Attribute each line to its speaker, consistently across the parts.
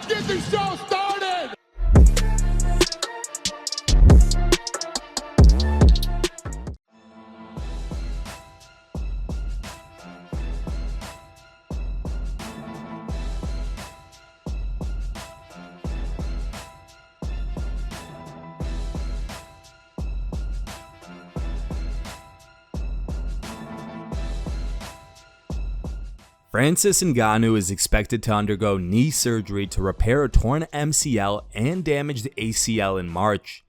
Speaker 1: get the show started!
Speaker 2: Francis Ngannou is expected to undergo knee surgery to repair a torn MCL and damaged ACL in March,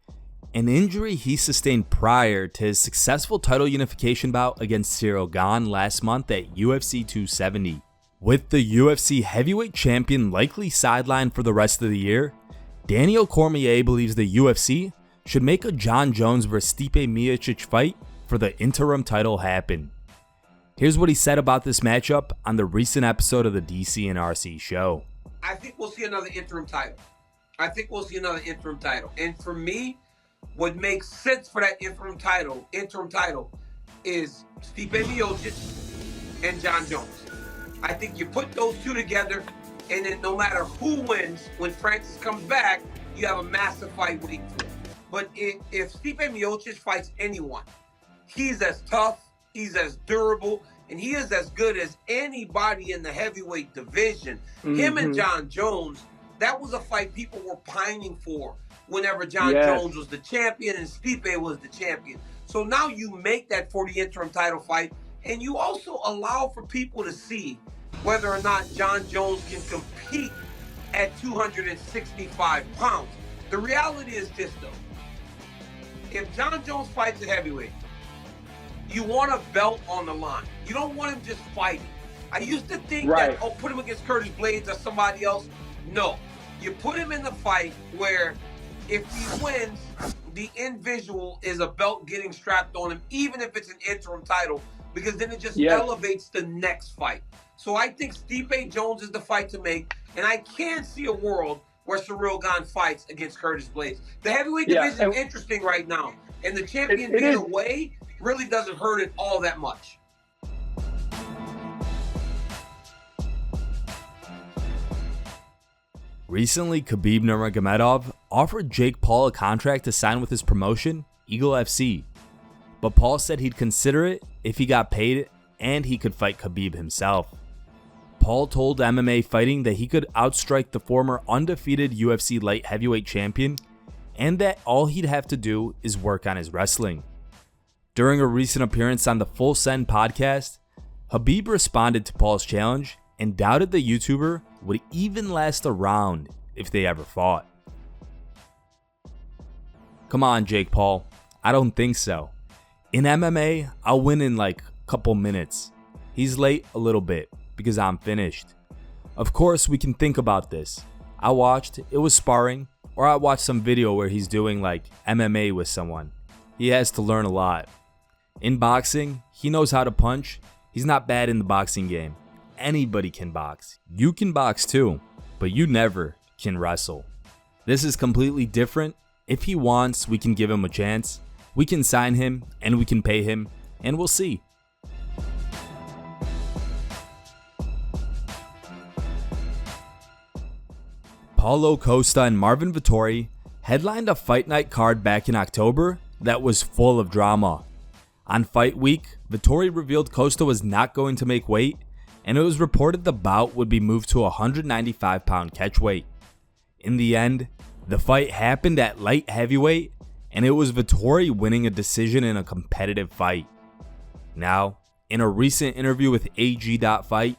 Speaker 2: an injury he sustained prior to his successful title unification bout against Cyril Gane last month at UFC 270. With the UFC heavyweight champion likely sidelined for the rest of the year, Daniel Cormier believes the UFC should make a Jon Jones vs Stipe Miocic fight for the interim title happen. Here's what he said about this matchup on the recent episode of the DC and RC show.
Speaker 3: I think we'll see another interim title. And for me, what makes sense for that interim title is Stipe Miocic and Jon Jones. I think you put those two together, and then no matter who wins, when Francis comes back, you have a massive fight waiting for him. But if Stipe Miocic fights anyone, he's as tough, he's as durable, and he is as good as anybody in the heavyweight division. Him and Jon Jones, that was a fight people were pining for whenever Jon Jones was the champion and Stipe was the champion. So now you make that for the interim title fight, and you also allow for people to see whether or not Jon Jones can compete at 265 pounds. The reality is this, though. If Jon Jones fights at heavyweight, you want a belt on the line. You don't want him just fighting. I used to think that, put him against Curtis Blaydes or somebody else. No. You put him in the fight where if he wins, the end visual is a belt getting strapped on him, even if it's an interim title, because then it just elevates the next fight. So I think Stipe Jones is the fight to make, and I can see a world where Cyril Gane fights against Curtis Blaydes. The heavyweight division is interesting right now, and the champion being away really doesn't hurt it all that much.
Speaker 2: Recently, KHABIB NURMAGOMEDOV offered Jake Paul a contract to sign with his promotion, Eagle FC. But Paul said he'd consider it if he got paid and he could fight Khabib himself. Paul told MMA Fighting that he could outstrike the former undefeated UFC light heavyweight champion and that all he'd have to do is work on his wrestling. During a recent appearance on the Full Send podcast, Khabib responded to Paul's challenge and doubted the YouTuber would even last a round if they ever fought. Come on, Jake Paul. I don't think so. In MMA, I'll win in like a couple minutes. He's late a little bit because I'm finished. Of course, we can think about this. I watched, it was sparring, or I watched some video where he's doing like MMA with someone. He has to learn a lot. In boxing, he knows how to punch. He's not bad in the boxing game. Anybody can box. You can box too, but you never can wrestle. This is completely different. If he wants, we can give him a chance. We can sign him and we can pay him, and we'll see. Paulo Costa and Marvin Vettori headlined a fight night card back in October that was full of drama. On fight week, Vettori revealed Costa was not going to make weight, and it was reported the bout would be moved to 195-pound catchweight. In the end, the fight happened at light heavyweight, and it was Vettori winning a decision in a competitive fight. Now, in a recent interview with AG.Fight,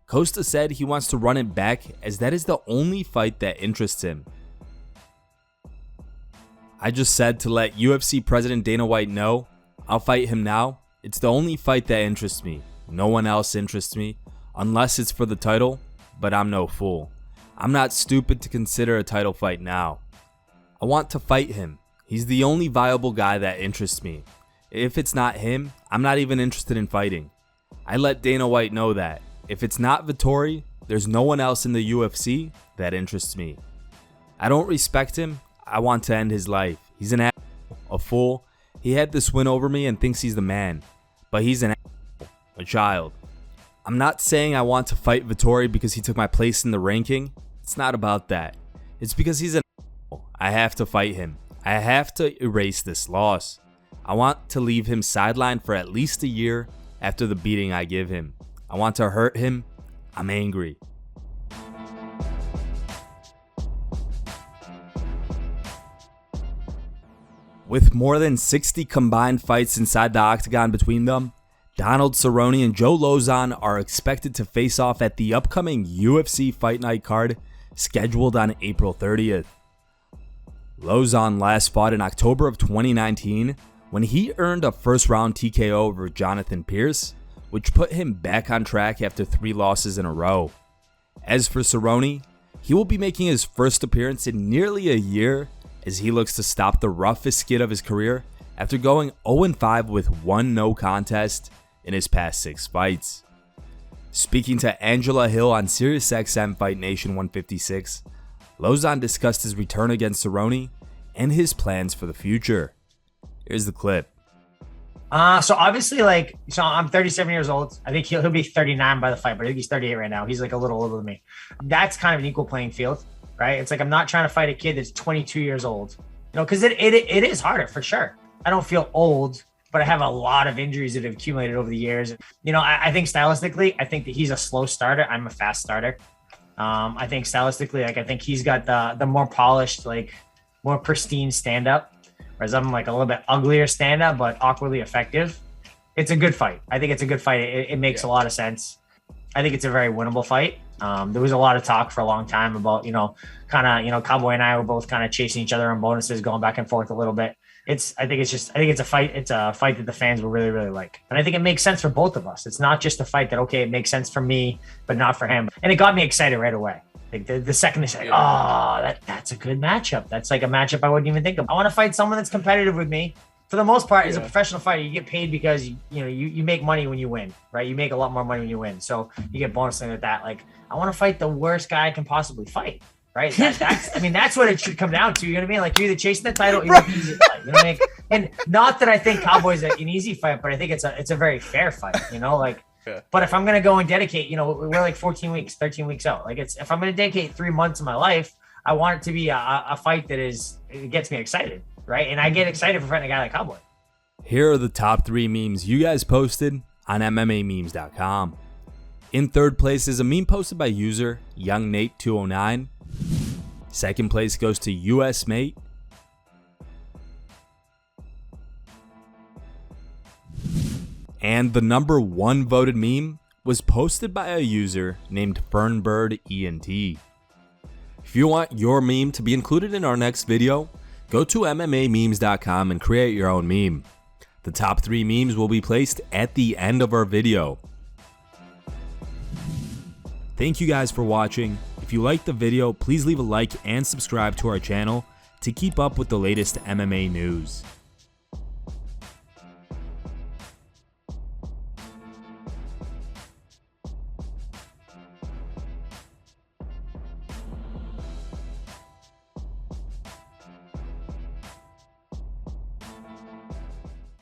Speaker 2: Costa said he wants to run it back as that is the only fight that interests him. I just said to let UFC President Dana White know, I'll fight him now. It's the only fight that interests me. No one else interests me, unless it's for the title, but I'm no fool. I'm not stupid to consider a title fight now. I want to fight him. He's the only viable guy that interests me. If it's not him, I'm not even interested in fighting. I let Dana White know that. If it's not Vettori, there's no one else in the UFC that interests me. I don't respect him. I want to end his life. He's an asshole, a fool. He had this win over me and thinks he's the man. But he's an asshole, a child. I'm not saying I want to fight Vettori because he took my place in the ranking. It's not about that. It's because he's an asshole. I have to fight him. I have to erase this loss. I want to leave him sidelined for at least a year after the beating I give him. I want to hurt him. I'm angry. With more than 60 combined fights inside the octagon between them, Donald Cerrone and Joe Lauzon are expected to face off at the upcoming UFC Fight Night card scheduled on April 30th. Lauzon last fought in October of 2019 when he earned a first-round TKO over Jonathan Pierce, which put him back on track after 3 losses in a row. As for Cerrone, he will be making his first appearance in nearly a year as he looks to stop the roughest skid of his career after going 0-5 with 1 no contest in his past 6 fights. Speaking to Angela Hill on SiriusXM Fight Nation 156, Lauzon discussed his return against Cerrone and his plans for the future. Here's the clip.
Speaker 4: So obviously, I'm 37 years old. I think he'll be 39 by the fight, but I think he's 38 right now. He's like a little older than me. That's kind of an equal playing field, right? It's like I'm not trying to fight a kid that's 22 years old, because it is harder for sure. I don't feel old, but I have a lot of injuries that have accumulated over the years. I think stylistically, I think that he's a slow starter. I'm a fast starter. I think stylistically, I think he's got the more polished, more pristine stand-up, whereas I'm like a little bit uglier stand-up, but awkwardly effective. It's a good fight. I think it's a good fight. It makes a lot of sense. I think it's a very winnable fight. There was a lot of talk for a long time about, Cowboy and I were both kind of chasing each other on bonuses, going back and forth a little bit. I think it's a fight. It's a fight that the fans will really, really like. And I think it makes sense for both of us. It's not just a fight that, okay, it makes sense for me, but not for him. And it got me excited right away. Like the second they say, that's a good matchup. That's like a matchup I wouldn't even think of. I want to fight someone that's competitive with me. For the most part, as a professional fighter, you get paid because you make money when you win, right? You make a lot more money when you win. So you get bonusing with that. Like, I want to fight the worst guy I can possibly fight. Right. That's what it should come down to. You know what I mean? Like, you're either chasing the title or you're an easy fight. You know what I mean? And not that I think Cowboy's an easy fight, but I think it's a very fair fight, But if I'm going to go and dedicate, we're like 14 weeks, 13 weeks out. Like, if I'm going to dedicate 3 months of my life, I want it to be a fight that it gets me excited. Right. And I get excited for fighting a guy like Cowboy.
Speaker 2: Here are the top 3 memes you guys posted on MMAmemes.com. In third place is a meme posted by user YoungNate209. Second place goes to US Mate. And the number 1 voted meme was posted by a user named FernbirdENT. If you want your meme to be included in our next video, go to MMAmemes.com and create your own meme. The top 3 memes will be placed at the end of our video. Thank you guys for watching. If you liked the video, please leave a like and subscribe to our channel to keep up with the latest MMA news.